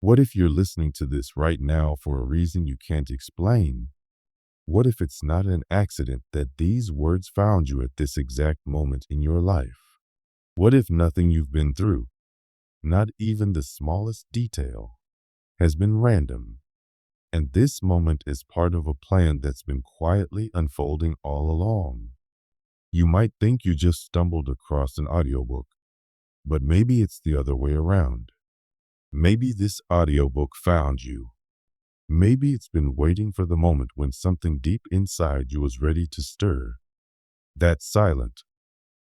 What if you're listening to this right now for a reason you can't explain? What if it's not an accident that these words found you at this exact moment in your life? What if nothing you've been through, not even the smallest detail, has been random, and this moment is part of a plan that's been quietly unfolding all along? You might think you just stumbled across an audiobook, but maybe it's the other way around. Maybe this audiobook found you. Maybe it's been waiting for the moment when something deep inside you was ready to stir. That silent,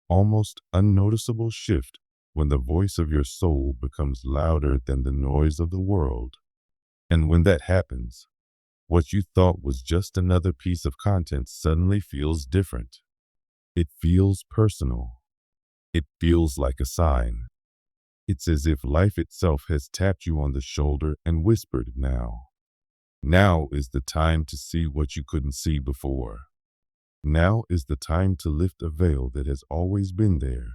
almost unnoticeable shift when the voice of your soul becomes louder than the noise of the world. And when that happens, what you thought was just another piece of content suddenly feels different. It feels personal. It feels like a sign. It's as if life itself has tapped you on the shoulder and whispered, now. Now is the time to see what you couldn't see before. Now is the time to lift a veil that has always been there,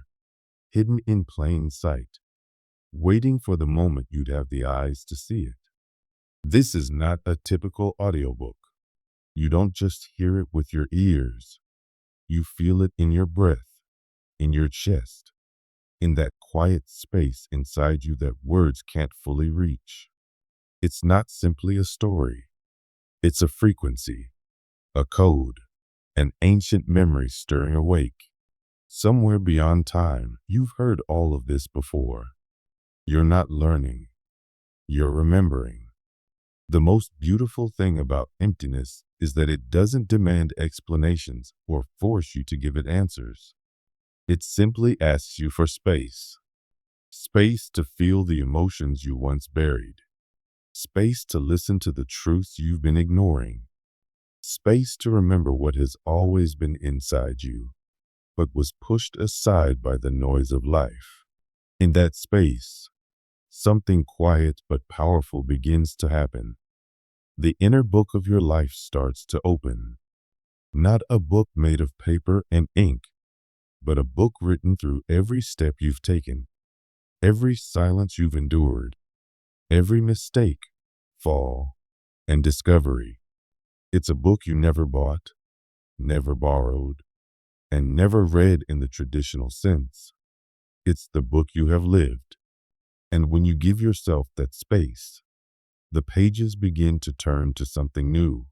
hidden in plain sight, waiting for the moment you'd have the eyes to see it. This is not a typical audiobook. You don't just hear it with your ears. You feel it in your breath, in your chest, in that quiet space inside you that words can't fully reach. It's not simply a story. It's a frequency, a code, an ancient memory stirring awake. Somewhere beyond time, you've heard all of this before. You're not learning. You're remembering. The most beautiful thing about emptiness is that it doesn't demand explanations or force you to give it answers. It simply asks you for space. Space to feel the emotions you once buried. Space to listen to the truths you've been ignoring. Space to remember what has always been inside you, but was pushed aside by the noise of life. In that space, something quiet but powerful begins to happen. The inner book of your life starts to open. Not a book made of paper and ink, but a book written through every step you've taken, every silence you've endured, every mistake, fall, and discovery. It's a book you never bought, never borrowed, and never read in the traditional sense. It's the book you have lived. And when you give yourself that space, the pages begin to turn to something new.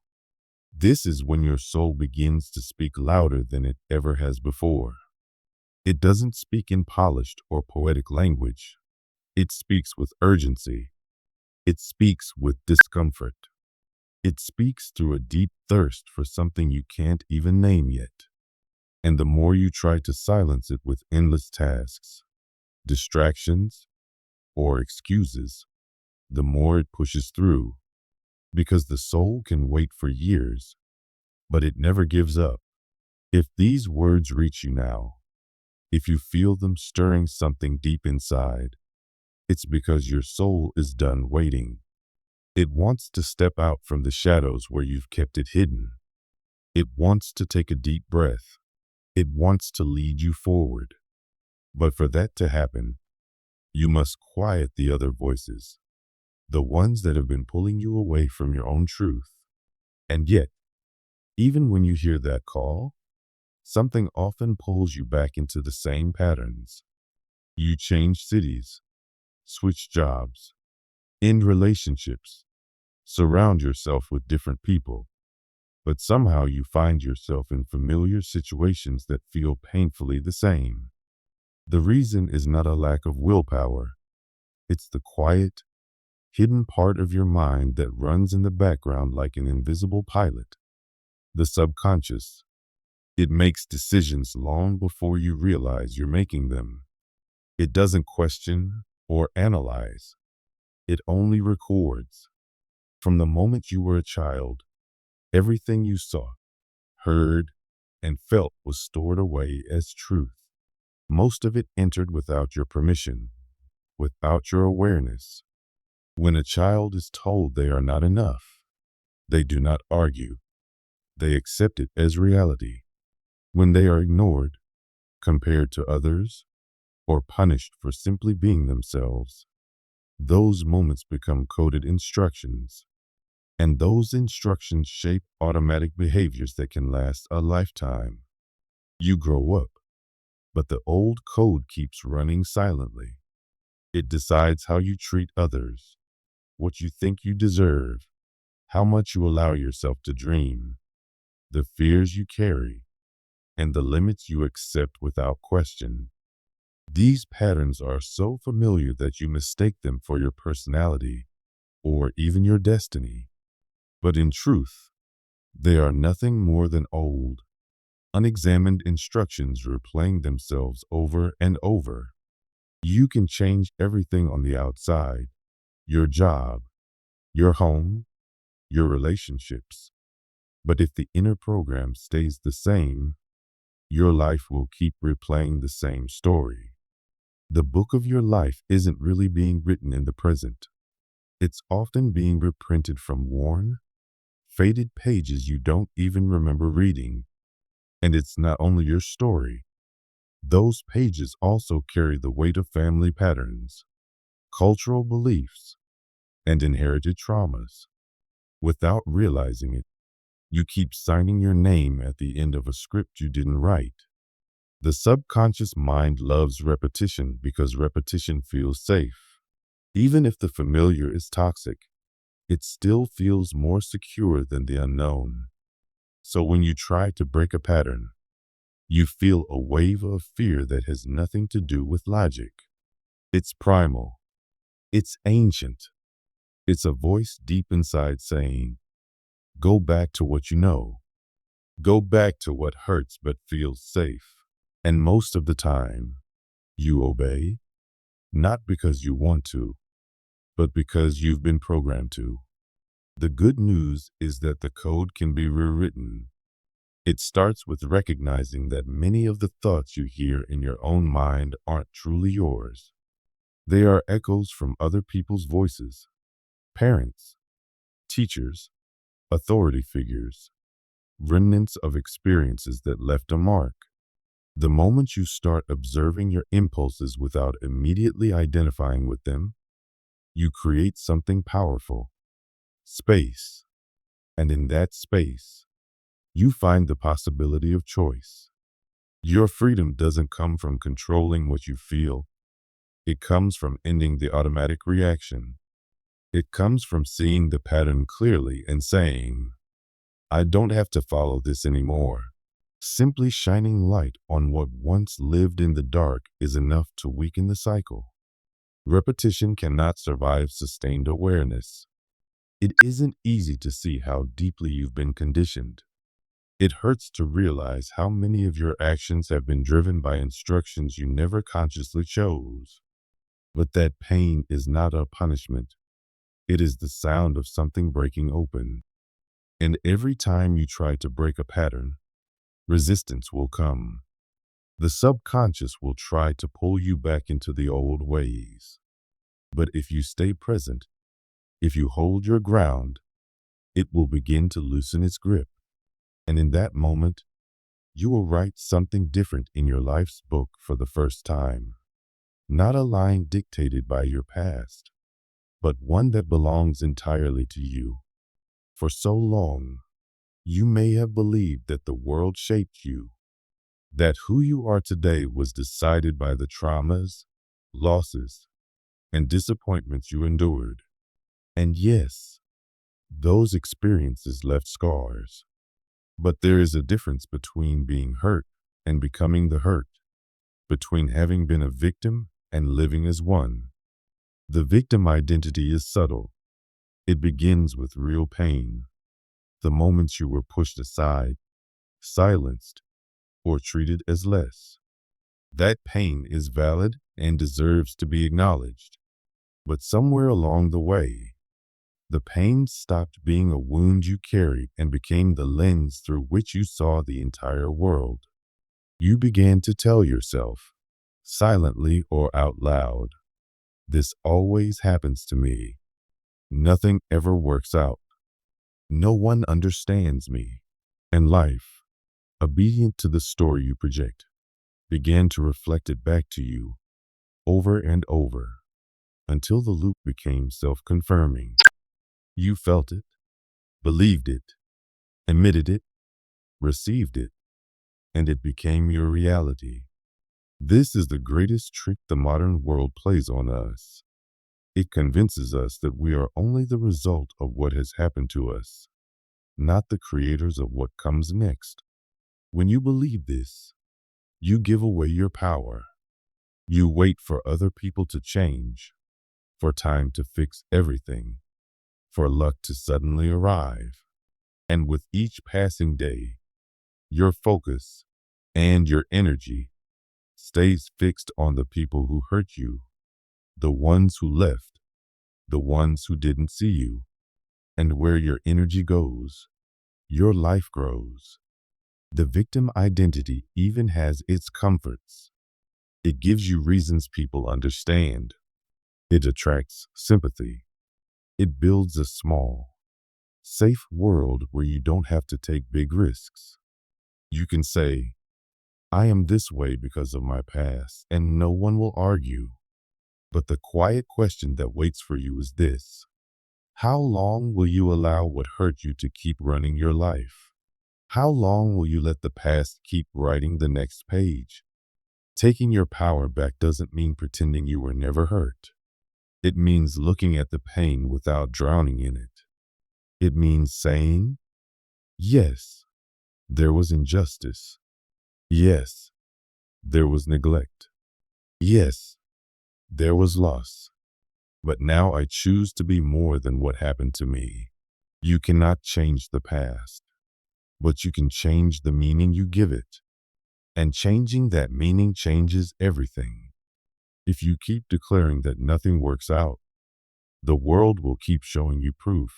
This is when your soul begins to speak louder than it ever has before. It doesn't speak in polished or poetic language. It speaks with urgency. It speaks with discomfort. It speaks through a deep thirst for something you can't even name yet. And the more you try to silence it with endless tasks, distractions, or excuses, the more it pushes through. Because the soul can wait for years, but it never gives up. If these words reach you now, if you feel them stirring something deep inside, it's because your soul is done waiting. It wants to step out from the shadows where you've kept it hidden. It wants to take a deep breath. It wants to lead you forward. But for that to happen, you must quiet the other voices, the ones that have been pulling you away from your own truth. And yet, even when you hear that call, something often pulls you back into the same patterns. You change cities, switch jobs, end relationships, surround yourself with different people, but somehow you find yourself in familiar situations that feel painfully the same. The reason is not a lack of willpower. It's the quiet, hidden part of your mind that runs in the background like an invisible pilot. The subconscious. It makes decisions long before you realize you're making them. It doesn't question or analyze. It only records. From the moment you were a child, everything you saw, heard, and felt was stored away as truth. Most of it entered without your permission, without your awareness. When a child is told they are not enough, they do not argue. They accept it as reality. When they are ignored, compared to others, or punished for simply being themselves, Those moments become coded instructions, and those instructions shape automatic behaviors that can last a lifetime. You grow up, but the old code keeps running silently. It decides how you treat others, what you think you deserve, how much you allow yourself to dream, the fears you carry, and the limits you accept without question. These patterns are so familiar that you mistake them for your personality or even your destiny. But in truth, they are nothing more than old, unexamined instructions replaying themselves over and over. You can change everything on the outside: your job, your home, your relationships. But if the inner program stays the same, your life will keep replaying the same story. The book of your life isn't really being written in the present. It's often being reprinted from worn, faded pages you don't even remember reading. And it's not only your story. Those pages also carry the weight of family patterns, cultural beliefs, and inherited traumas. Without realizing it, you keep signing your name at the end of a script you didn't write. The subconscious mind loves repetition because repetition feels safe. Even if the familiar is toxic, it still feels more secure than the unknown. So when you try to break a pattern, you feel a wave of fear that has nothing to do with logic. It's primal. It's ancient. It's a voice deep inside saying, go back to what you know. Go back to what hurts but feels safe. And most of the time, you obey, not because you want to, but because you've been programmed to. The good news is that the code can be rewritten. It starts with recognizing that many of the thoughts you hear in your own mind aren't truly yours. They are echoes from other people's voices: parents, teachers, authority figures, remnants of experiences that left a mark. The moment you start observing your impulses without immediately identifying with them, you create something powerful: space. And in that space, you find the possibility of choice. Your freedom doesn't come from controlling what you feel. It comes from ending the automatic reaction. It comes from seeing the pattern clearly and saying, I don't have to follow this anymore. Simply shining light on what once lived in the dark is enough to weaken the cycle. Repetition cannot survive sustained awareness. It isn't easy to see how deeply you've been conditioned. It hurts to realize how many of your actions have been driven by instructions you never consciously chose. But that pain is not a punishment. It is the sound of something breaking open. And every time you try to break a pattern, resistance will come. The subconscious will try to pull you back into the old ways. But if you stay present, if you hold your ground, it will begin to loosen its grip. And in that moment, you will write something different in your life's book for the first time. Not a line dictated by your past, but one that belongs entirely to you. For so long, you may have believed that the world shaped you, that who you are today was decided by the traumas, losses, and disappointments you endured. And yes, those experiences left scars. But there is a difference between being hurt and becoming the hurt, between having been a victim and living as one. The victim identity is subtle. It begins with real pain. The moments you were pushed aside, silenced, or treated as less. That pain is valid and deserves to be acknowledged. But somewhere along the way, the pain stopped being a wound you carried and became the lens through which you saw the entire world. You began to tell yourself, silently or out loud, this always happens to me. Nothing ever works out. No one understands me. And life, obedient to the story you project, began to reflect it back to you over and over, until the loop became self-confirming. You felt it, believed it, admitted it, received it, and it became your reality. This is the greatest trick the modern world plays on us. It convinces us that we are only the result of what has happened to us, not the creators of what comes next. When you believe this, you give away your power. You wait for other people to change, for time to fix everything, for luck to suddenly arrive. And with each passing day, your focus and your energy stays fixed on the people who hurt you, the ones who left, the ones who didn't see you. And where your energy goes, your life grows. The victim identity even has its comforts. It gives you reasons people understand. It attracts sympathy. It builds a small, safe world where you don't have to take big risks. You can say, I am this way because of my past, and no one will argue. But the quiet question that waits for you is this: how long will you allow what hurt you to keep running your life? How long will you let the past keep writing the next page? Taking your power back doesn't mean pretending you were never hurt. It means looking at the pain without drowning in it. It means saying, yes, there was injustice. Yes, there was neglect. Yes, there was loss. But now I choose to be more than what happened to me. You cannot change the past, but you can change the meaning you give it. And changing that meaning changes everything. If you keep declaring that nothing works out, the world will keep showing you proof,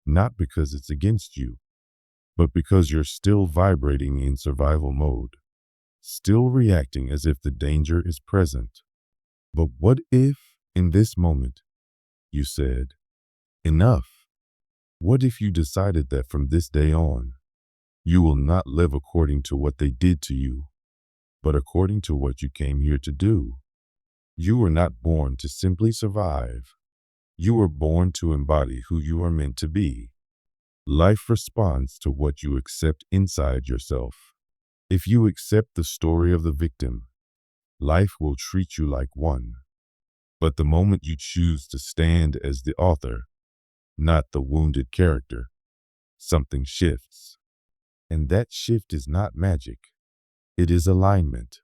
not because it's against you, but because you're still vibrating in survival mode, still reacting as if the danger is present. But what if, in this moment, you said, enough? What if you decided that from this day on, you will not live according to what they did to you, but according to what you came here to do? You were not born to simply survive. You were born to embody who you are meant to be. Life responds to what you accept inside yourself. If you accept the story of the victim, life will treat you like one. But the moment you choose to stand as the author, not the wounded character, something shifts. And that shift is not magic. It is alignment.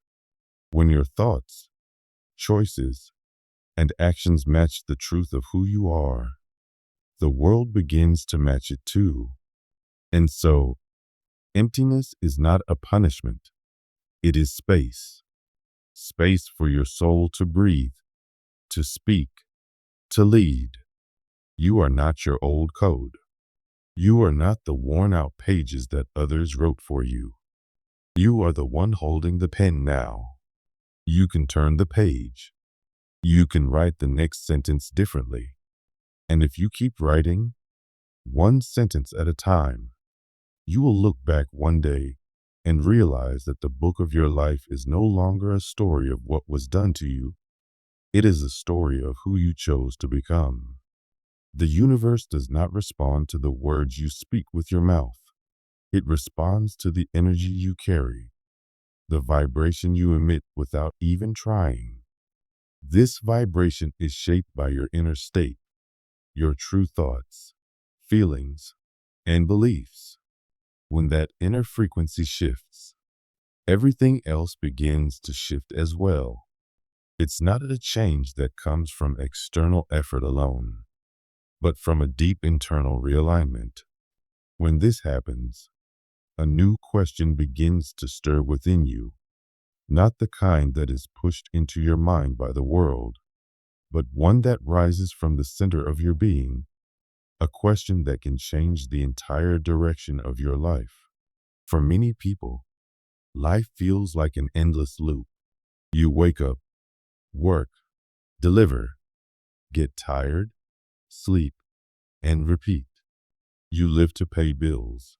When your thoughts, choices, and actions match the truth of who you are, the world begins to match it too. And so, emptiness is not a punishment. It is space. Space for your soul to breathe, to speak, to lead. You are not your old code. You are not the worn-out pages that others wrote for you. You are the one holding the pen now. You can turn the page. You can write the next sentence differently. And if you keep writing, one sentence at a time, you will look back one day and realize that the book of your life is no longer a story of what was done to you. It is a story of who you chose to become. The universe does not respond to the words you speak with your mouth. It responds to the energy you carry, the vibration you emit without even trying. This vibration is shaped by your inner state, your true thoughts, feelings, and beliefs. When that inner frequency shifts, everything else begins to shift as well. It's not a change that comes from external effort alone, but from a deep internal realignment. When this happens, a new question begins to stir within you, not the kind that is pushed into your mind by the world, but one that rises from the center of your being, a question that can change the entire direction of your life. For many people, life feels like an endless loop. You wake up, work, deliver, get tired, sleep, and repeat. You live to pay bills,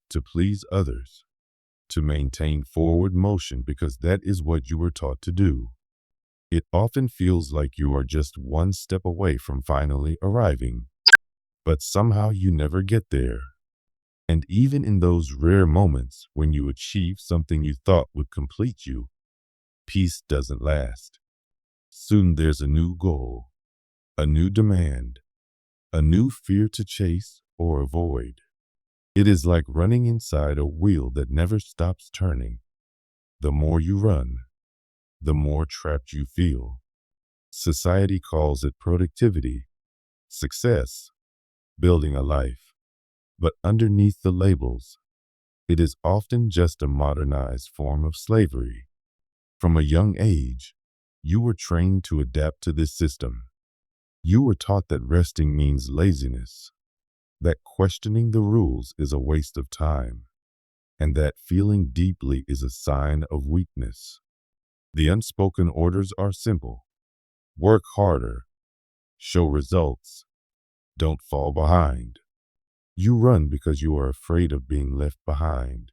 to please others, to maintain forward motion because that is what you were taught to do. It often feels like you are just one step away from finally arriving, but somehow you never get there. And even in those rare moments when you achieve something you thought would complete you, peace doesn't last. Soon there's a new goal, a new demand, a new fear to chase or avoid. It is like running inside a wheel that never stops turning. The more you run, the more trapped you feel. Society calls it productivity, success, building a life. But underneath the labels, it is often just a modernized form of slavery. From a young age, you were trained to adapt to this system. You were taught that resting means laziness, that questioning the rules is a waste of time, and that feeling deeply is a sign of weakness. The unspoken orders are simple. Work harder, show results, don't fall behind. You run because you are afraid of being left behind.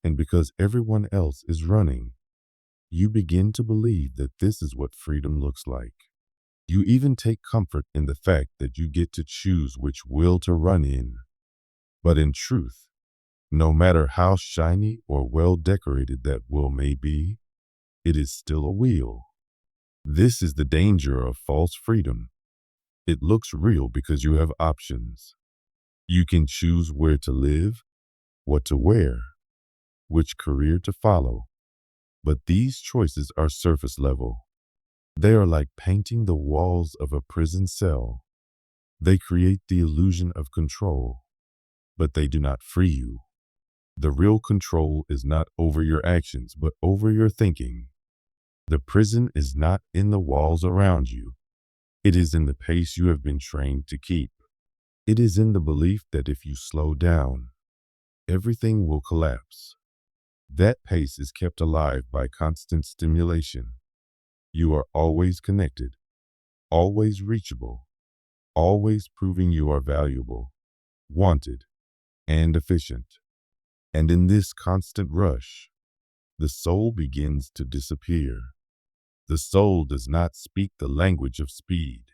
And because everyone else is running, you begin to believe that this is what freedom looks like. You even take comfort in the fact that you get to choose which wheel to run in. But in truth, no matter how shiny or well decorated that wheel may be, it is still a wheel. This is the danger of false freedom. It looks real because you have options. You can choose where to live, what to wear, which career to follow. But these choices are surface level. They are like painting the walls of a prison cell. They create the illusion of control, but they do not free you. The real control is not over your actions, but over your thinking. The prison is not in the walls around you. It is in the pace you have been trained to keep. It is in the belief that if you slow down, everything will collapse. That pace is kept alive by constant stimulation. You are always connected, always reachable, always proving you are valuable, wanted, and efficient. And in this constant rush, the soul begins to disappear. The soul does not speak the language of speed.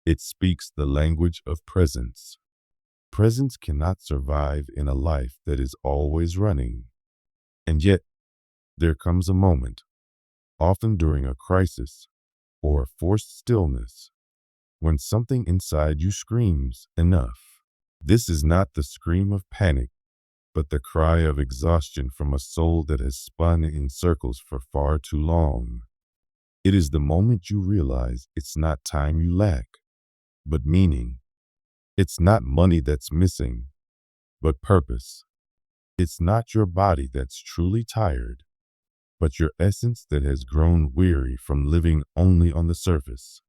It speaks the language of presence. Presence cannot survive in a life that is always running. And yet, there comes a moment, often during a crisis or a forced stillness, when something inside you screams, enough. This is not the scream of panic, but the cry of exhaustion from a soul that has spun in circles for far too long. It is the moment you realize it's not time you lack, but meaning. It's not money that's missing, but purpose. It's not your body that's truly tired, but your essence that has grown weary from living only on the surface.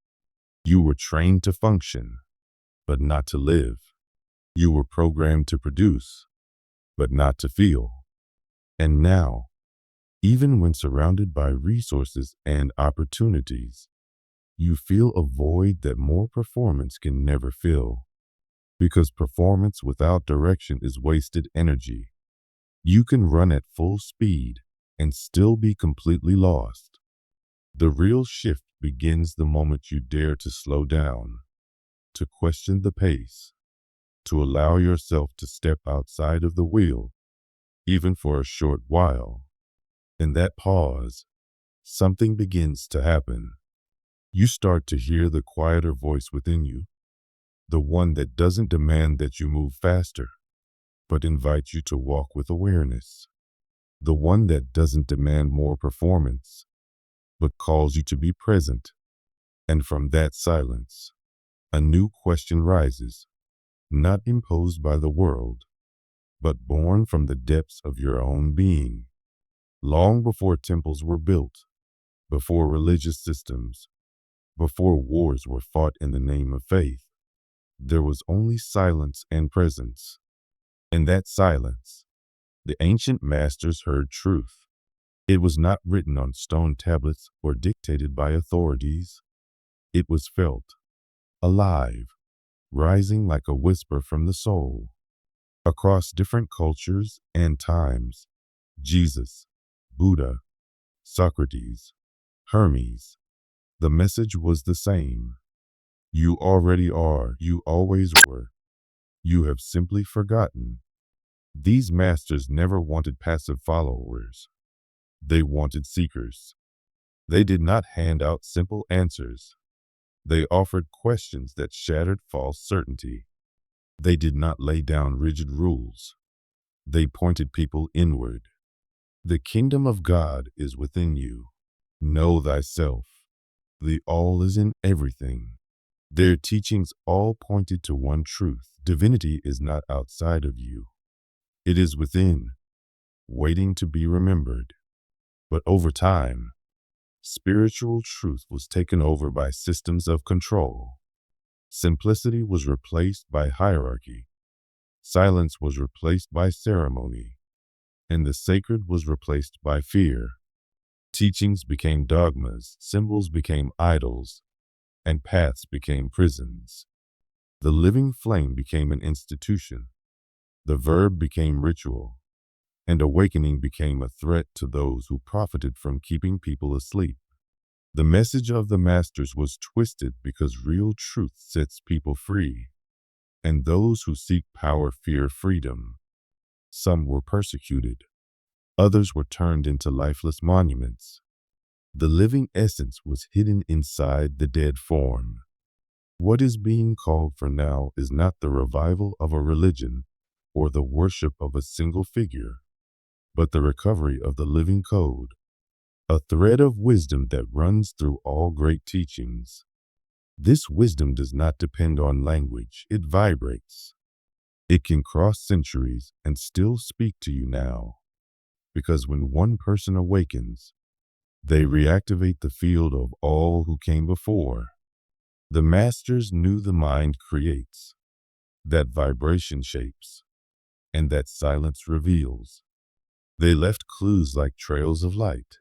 You were trained to function, but not to live. You were programmed to produce, but not to feel. And now, even when surrounded by resources and opportunities, you feel a void that more performance can never fill. Because performance without direction is wasted energy. You can run at full speed and still be completely lost. The real shift begins the moment you dare to slow down, to question the pace, to allow yourself to step outside of the wheel, even for a short while. In that pause, something begins to happen. You start to hear the quieter voice within you, the one that doesn't demand that you move faster, but invites you to walk with awareness. The one that doesn't demand more performance, but calls you to be present. And from that silence, a new question rises, not imposed by the world, but born from the depths of your own being. Long before temples were built, before religious systems, before wars were fought in the name of faith, there was only silence and presence. In that silence, the ancient masters heard truth. It was not written on stone tablets or dictated by authorities. It was felt, alive, rising like a whisper from the soul. Across different cultures and times, Jesus, Buddha, Socrates, Hermes, The message was the same. You already are, you always were. You have simply forgotten. These masters never wanted passive followers. They wanted seekers. They did not hand out simple answers. They offered questions that shattered false certainty. They did not lay down rigid rules. They pointed people inward. The kingdom of God is within you. Know thyself. The all is in everything. Their teachings all pointed to one truth. Divinity is not outside of you. It is within, waiting to be remembered. But over time, spiritual truth was taken over by systems of control. Simplicity was replaced by hierarchy. Silence was replaced by ceremony. And the sacred was replaced by fear. Teachings became dogmas, symbols became idols, and paths became prisons. The living flame became an institution. The verb became ritual. And awakening became a threat to those who profited from keeping people asleep. The message of the masters was twisted because real truth sets people free. And those who seek power fear freedom. Some were persecuted. Others were turned into lifeless monuments. The living essence was hidden inside the dead form. What is being called for now is not the revival of a religion or the worship of a single figure, but the recovery of the living code, a thread of wisdom that runs through all great teachings. This wisdom does not depend on language, it vibrates. It can cross centuries and still speak to you now. Because when one person awakens, they reactivate the field of all who came before. The masters knew the mind creates, that vibration shapes, and that silence reveals. They left clues like trails of light,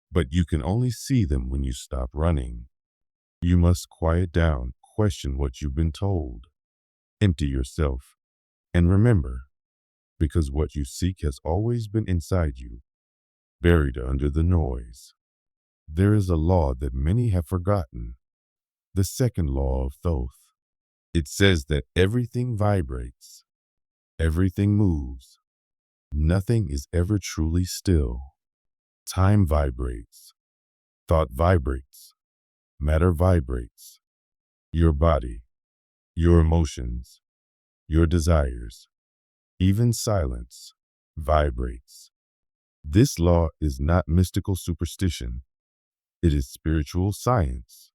but you can only see them when you stop running. You must quiet down, question what you've been told, empty yourself, and remember, because what you seek has always been inside you, buried under the noise. There is a law that many have forgotten, the second law of Thoth. It says that everything vibrates, everything moves, nothing is ever truly still. Time vibrates, thought vibrates, matter vibrates. Your body, your emotions, your desires, even silence vibrates. This law is not mystical superstition. It is spiritual science.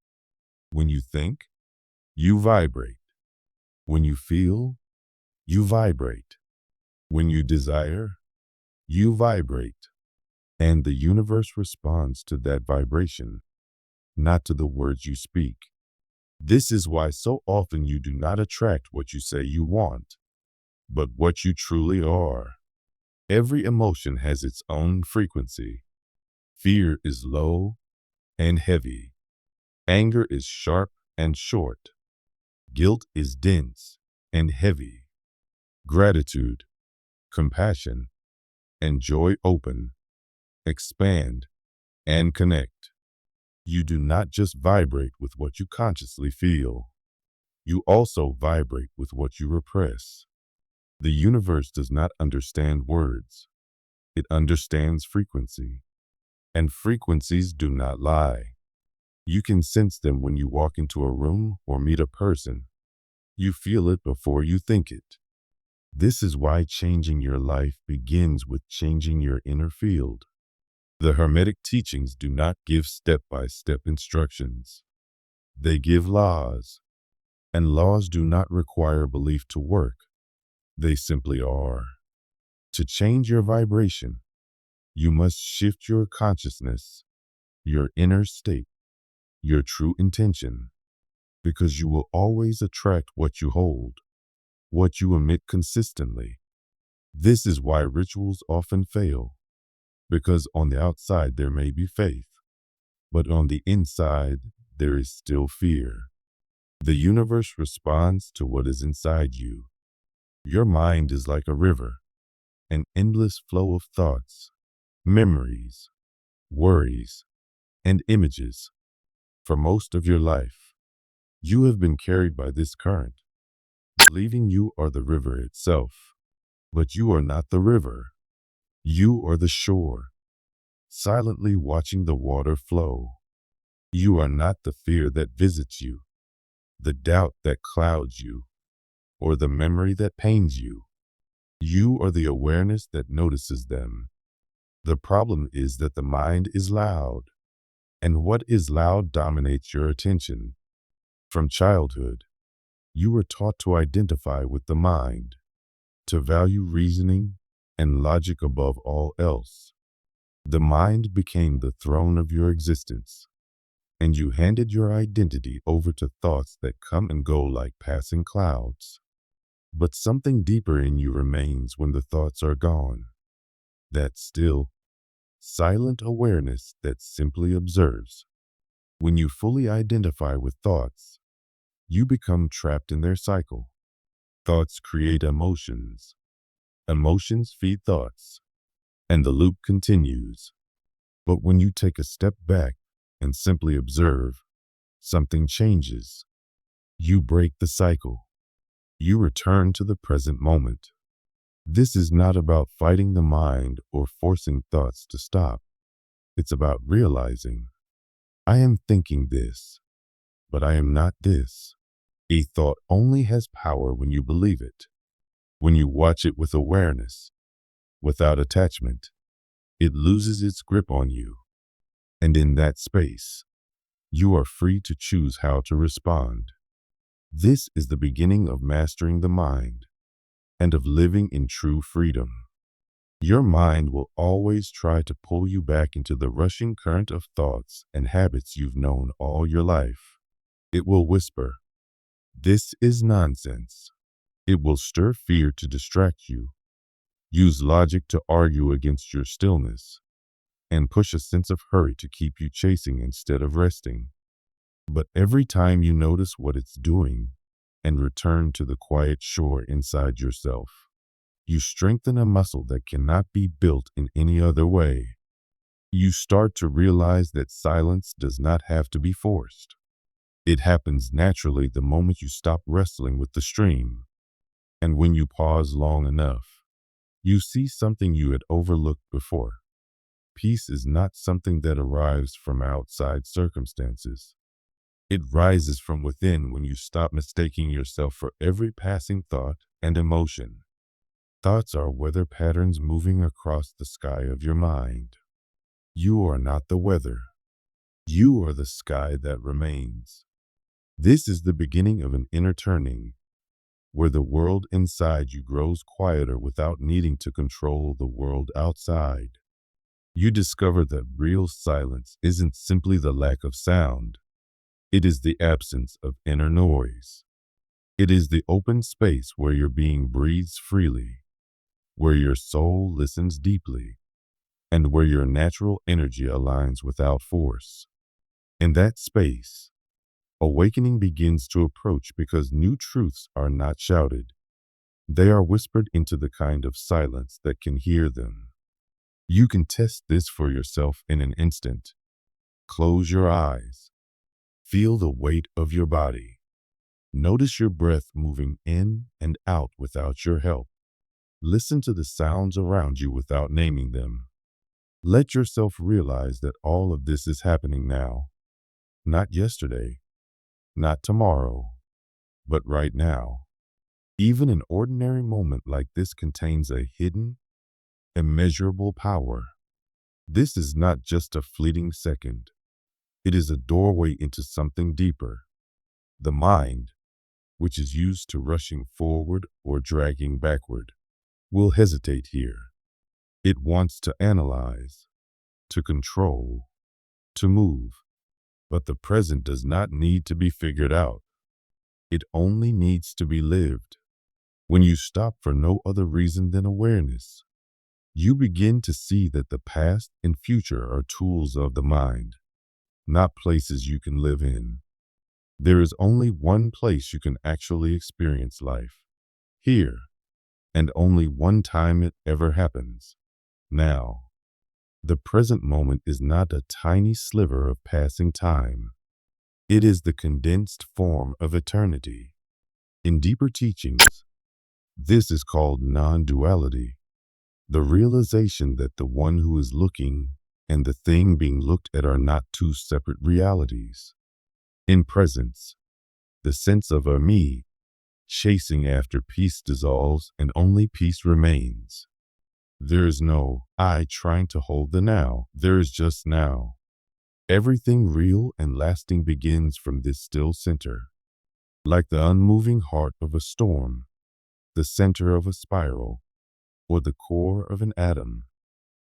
When you think, you vibrate. When you feel, you vibrate. When you desire, you vibrate. And the universe responds to that vibration, not to the words you speak. This is why so often you do not attract what you say you want, but what you truly are. Every emotion has its own frequency. Fear is low and heavy. Anger is sharp and short. Guilt is dense and heavy. Gratitude, compassion, and joy open, expand, and connect. You do not just vibrate with what you consciously feel. You also vibrate with what you repress. The universe does not understand words. It understands frequency. And frequencies do not lie. You can sense them when you walk into a room or meet a person. You feel it before you think it. This is why changing your life begins with changing your inner field. The Hermetic Teachings do not give step-by-step instructions. They give laws. And laws do not require belief to work. They simply are. To change your vibration, you must shift your consciousness, your inner state, your true intention, because you will always attract what you hold, what you emit consistently. This is why rituals often fail, because on the outside there may be faith, but on the inside there is still fear. The universe responds to what is inside you. Your mind is like a river, an endless flow of thoughts, memories, worries, and images. For most of your life, you have been carried by this current, believing you are the river itself. But you are not the river. You are the shore, silently watching the water flow. You are not the fear that visits you, the doubt that clouds you, or the memory that pains you. You are the awareness that notices them. The problem is that the mind is loud, and what is loud dominates your attention. From childhood, you were taught to identify with the mind, to value reasoning and logic above all else. The mind became the throne of your existence, and you handed your identity over to thoughts that come and go like passing clouds. But something deeper in you remains when the thoughts are gone. That still, silent awareness that simply observes. When you fully identify with thoughts, you become trapped in their cycle. Thoughts create emotions. Emotions feed thoughts, and the loop continues. But when you take a step back and simply observe, something changes. You break the cycle. You return to the present moment. This is not about fighting the mind or forcing thoughts to stop. It's about realizing, I am thinking this, but I am not this. A thought only has power when you believe it. When you watch it with awareness, without attachment, it loses its grip on you. And in that space, you are free to choose how to respond. This is the beginning of mastering the mind and of living in true freedom. Your mind will always try to pull you back into the rushing current of thoughts and habits you've known all your life. It will whisper, "This is nonsense." It will stir fear to distract you, use logic to argue against your stillness, and push a sense of hurry to keep you chasing instead of resting. But every time you notice what it's doing and return to the quiet shore inside yourself, you strengthen a muscle that cannot be built in any other way. You start to realize that silence does not have to be forced. It happens naturally the moment you stop wrestling with the stream. And when you pause long enough, you see something you had overlooked before. Peace is not something that arrives from outside circumstances. It rises from within when you stop mistaking yourself for every passing thought and emotion. Thoughts are weather patterns moving across the sky of your mind. You are not the weather. You are the sky that remains. This is the beginning of an inner turning, where the world inside you grows quieter without needing to control the world outside. You discover that real silence isn't simply the lack of sound. It is the absence of inner noise. It is the open space where your being breathes freely, where your soul listens deeply, and where your natural energy aligns without force. In that space, awakening begins to approach because new truths are not shouted. They are whispered into the kind of silence that can hear them. You can test this for yourself in an instant. Close your eyes. Feel the weight of your body. Notice your breath moving in and out without your help. Listen to the sounds around you without naming them. Let yourself realize that all of this is happening now. Not yesterday, not tomorrow, but right now. Even an ordinary moment like this contains a hidden, immeasurable power. This is not just a fleeting second. It is a doorway into something deeper. The mind, which is used to rushing forward or dragging backward, will hesitate here. It wants to analyze, to control, to move. But the present does not need to be figured out. It only needs to be lived. When you stop for no other reason than awareness, you begin to see that the past and future are tools of the mind, not places you can live in. There is only one place you can actually experience life, here, and only one time it ever happens, now. The present moment is not a tiny sliver of passing time. It is the condensed form of eternity. In deeper teachings, this is called non-duality, the realization that the one who is looking and the thing being looked at are not two separate realities. In presence, the sense of a me chasing after peace dissolves and only peace remains. There is no I trying to hold the now, there is just now. Everything real and lasting begins from this still center. Like the unmoving heart of a storm, the center of a spiral, or the core of an atom,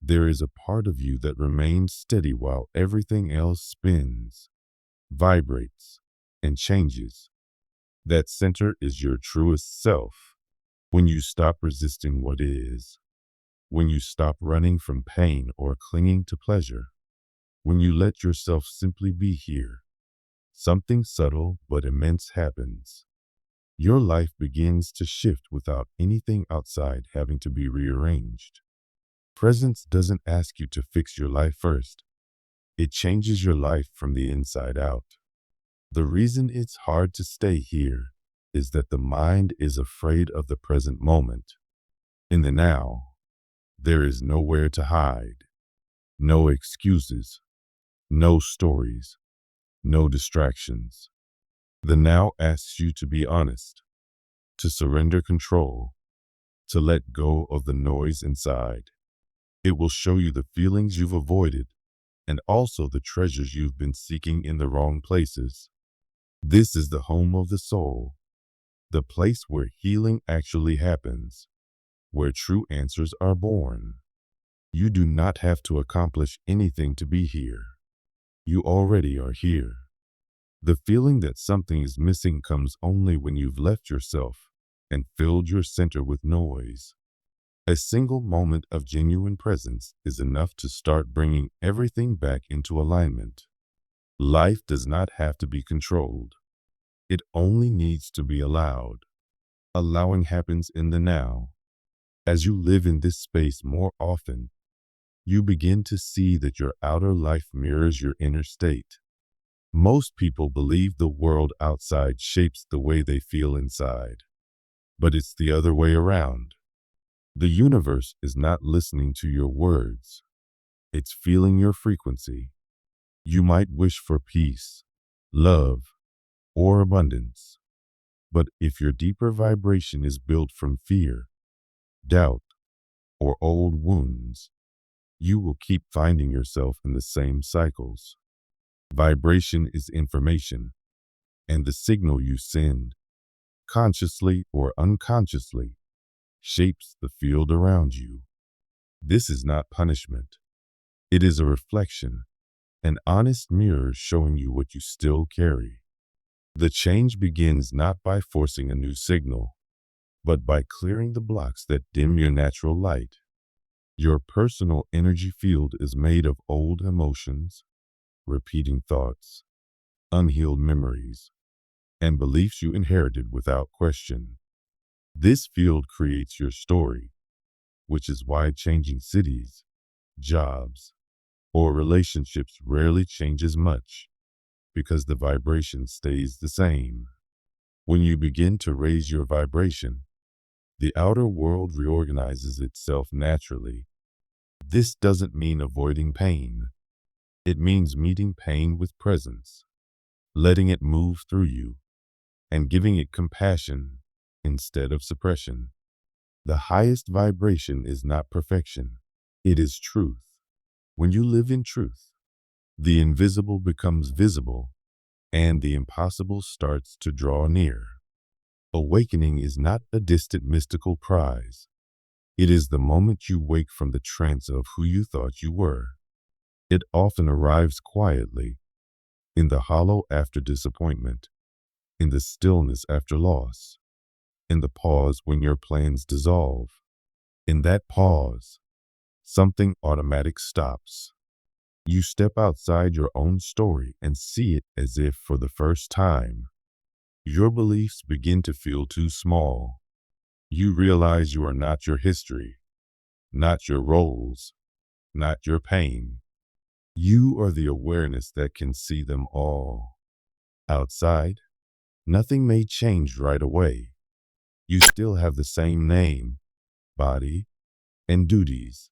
there is a part of you that remains steady while everything else spins, vibrates, and changes. That center is your truest self. When you stop resisting what is, when you stop running from pain or clinging to pleasure, when you let yourself simply be here, something subtle but immense happens. Your life begins to shift without anything outside having to be rearranged. Presence doesn't ask you to fix your life first. It changes your life from the inside out. The reason it's hard to stay here is that the mind is afraid of the present moment. In the now, there is nowhere to hide, no excuses, no stories, no distractions. The now asks you to be honest, to surrender control, to let go of the noise inside. It will show you the feelings you've avoided and also the treasures you've been seeking in the wrong places. This is the home of the soul, the place where healing actually happens, where true answers are born. You do not have to accomplish anything to be here. You already are here. The feeling that something is missing comes only when you've left yourself and filled your center with noise. A single moment of genuine presence is enough to start bringing everything back into alignment. Life does not have to be controlled. It only needs to be allowed. Allowing happens in the now. As you live in this space more often, you begin to see that your outer life mirrors your inner state. Most people believe the world outside shapes the way they feel inside, but it's the other way around. The universe is not listening to your words. It's feeling your frequency. You might wish for peace, love, or abundance, but if your deeper vibration is built from fear, doubt, or old wounds, you will keep finding yourself in the same cycles. Vibration is information, and the signal you send, consciously or unconsciously, shapes the field around you. This is not punishment. It is a reflection, an honest mirror showing you what you still carry. The change begins not by forcing a new signal, but by clearing the blocks that dim your natural light. Your personal energy field is made of old emotions, repeating thoughts, unhealed memories, and beliefs you inherited without question. This field creates your story, which is why changing cities, jobs, or relationships rarely changes much, because the vibration stays the same. When you begin to raise your vibration, the outer world reorganizes itself naturally. This doesn't mean avoiding pain. It means meeting pain with presence, letting it move through you, and giving it compassion instead of suppression. The highest vibration is not perfection. It is truth. When you live in truth, the invisible becomes visible, and the impossible starts to draw near. Awakening is not a distant mystical prize. It is the moment you wake from the trance of who you thought you were. It often arrives quietly, in the hollow after disappointment, in the stillness after loss, in the pause when your plans dissolve. In that pause, something automatic stops. You step outside your own story and see it as if for the first time. Your beliefs begin to feel too small. You realize you are not your history, not your roles, not your pain. You are the awareness that can see them all. Outside, nothing may change right away. You still have the same name, body, and duties.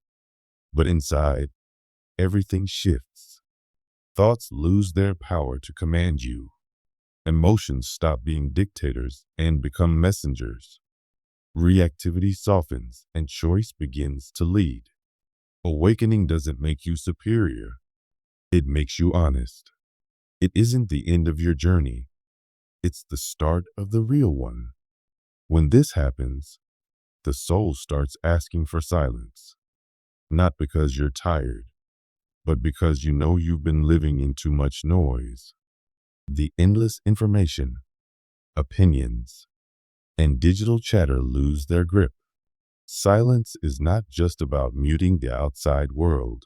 But inside, everything shifts. Thoughts lose their power to command you. Emotions stop being dictators and become messengers. Reactivity softens and choice begins to lead. Awakening doesn't make you superior. It makes you honest. It isn't the end of your journey. It's the start of the real one. When this happens, the soul starts asking for silence. Not because you're tired, but because you know you've been living in too much noise. The endless information, opinions, and digital chatter lose their grip. Silence is not just about muting the outside world.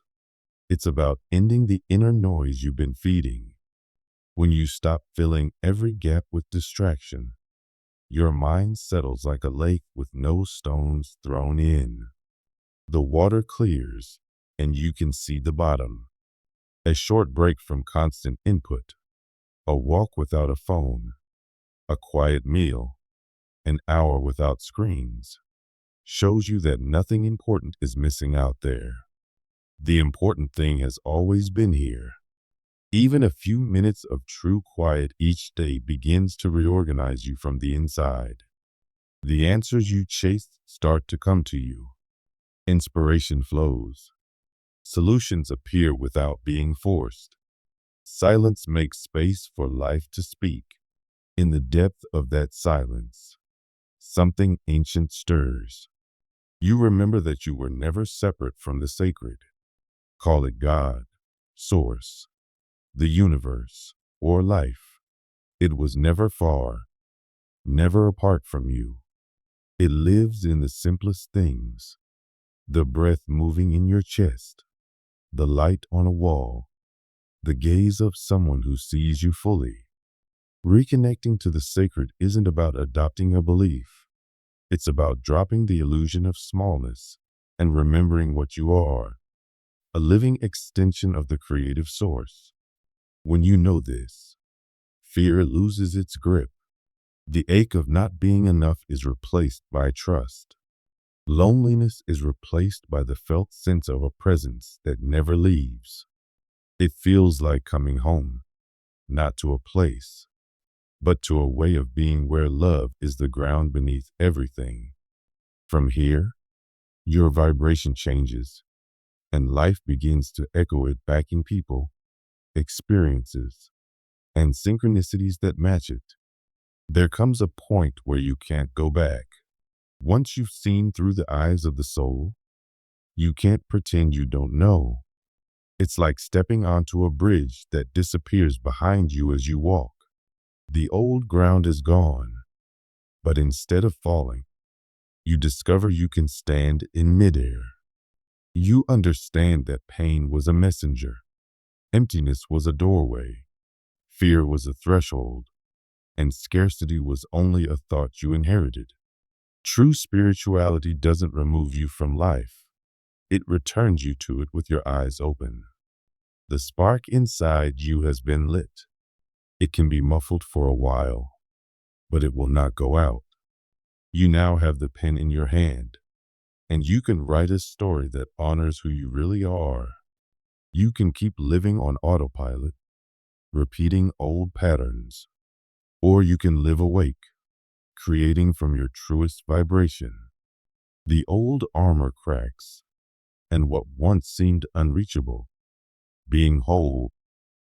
It's about ending the inner noise you've been feeding. When you stop filling every gap with distraction, your mind settles like a lake with no stones thrown in. The water clears, and you can see the bottom. A short break from constant input, a walk without a phone, a quiet meal, an hour without screens, shows you that nothing important is missing out there. The important thing has always been here. Even a few minutes of true quiet each day begins to reorganize you from the inside. The answers you chased start to come to you. Inspiration flows. Solutions appear without being forced. Silence makes space for life to speak. In the depth of that silence, something ancient stirs. You remember that you were never separate from the sacred. Call it God, Source, the universe, or life. It was never far, never apart from you. It lives in the simplest things. The breath moving in your chest, the light on a wall, the gaze of someone who sees you fully. Reconnecting to the sacred isn't about adopting a belief. It's about dropping the illusion of smallness and remembering what you are, a living extension of the creative source. When you know this, fear loses its grip. The ache of not being enough is replaced by trust. Loneliness is replaced by the felt sense of a presence that never leaves. It feels like coming home, not to a place, but to a way of being where love is the ground beneath everything. From here, your vibration changes, and life begins to echo it back in people, experiences, and synchronicities that match it. There comes a point where you can't go back. Once you've seen through the eyes of the soul, you can't pretend you don't know. It's like stepping onto a bridge that disappears behind you as you walk. The old ground is gone, but instead of falling, you discover you can stand in midair. You understand that pain was a messenger, emptiness was a doorway, fear was a threshold, and scarcity was only a thought you inherited. True spirituality doesn't remove you from life. It returns you to it with your eyes open. The spark inside you has been lit. It can be muffled for a while, but it will not go out. You now have the pen in your hand, and you can write a story that honors who you really are. You can keep living on autopilot, repeating old patterns, or you can live awake, creating from your truest vibration. The old armor cracks, and what once seemed unreachable, being whole,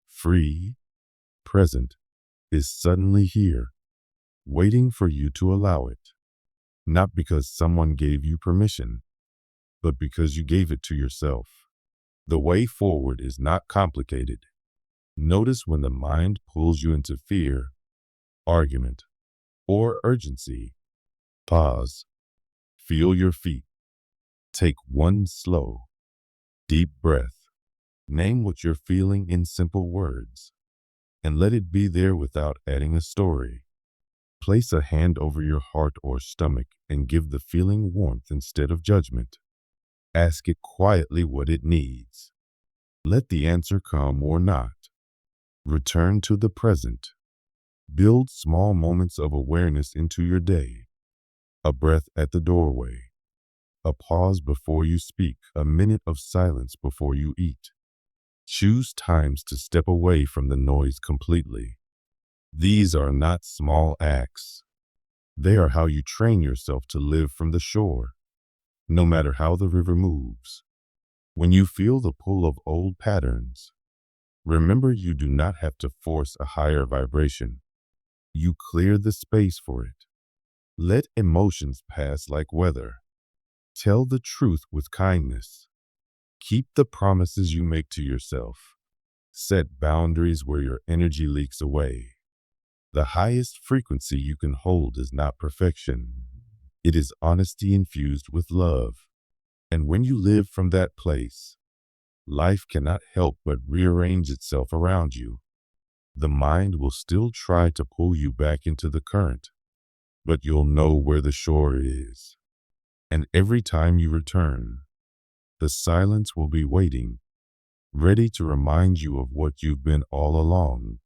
free, present, is suddenly here, waiting for you to allow it. Not because someone gave you permission, but because you gave it to yourself. The way forward is not complicated. Notice when the mind pulls you into fear, argument, or urgency. Pause. Feel your feet. Take one slow, deep breath. Name what you're feeling in simple words, and let it be there without adding a story. Place a hand over your heart or stomach and give the feeling warmth instead of judgment. Ask it quietly what it needs. Let the answer come or not. Return to the present. Build small moments of awareness into your day. A breath at the doorway, a pause before you speak, a minute of silence before you eat. Choose times to step away from the noise completely. These are not small acts. They are how you train yourself to live from the shore, no matter how the river moves. When you feel the pull of old patterns, remember you do not have to force a higher vibration. You clear the space for it. Let emotions pass like weather. Tell the truth with kindness. Keep the promises you make to yourself. Set boundaries where your energy leaks away. The highest frequency you can hold is not perfection. It is honesty infused with love. And when you live from that place, life cannot help but rearrange itself around you. The mind will still try to pull you back into the current, but you'll know where the shore is. And every time you return, the silence will be waiting, ready to remind you of what you've been all along.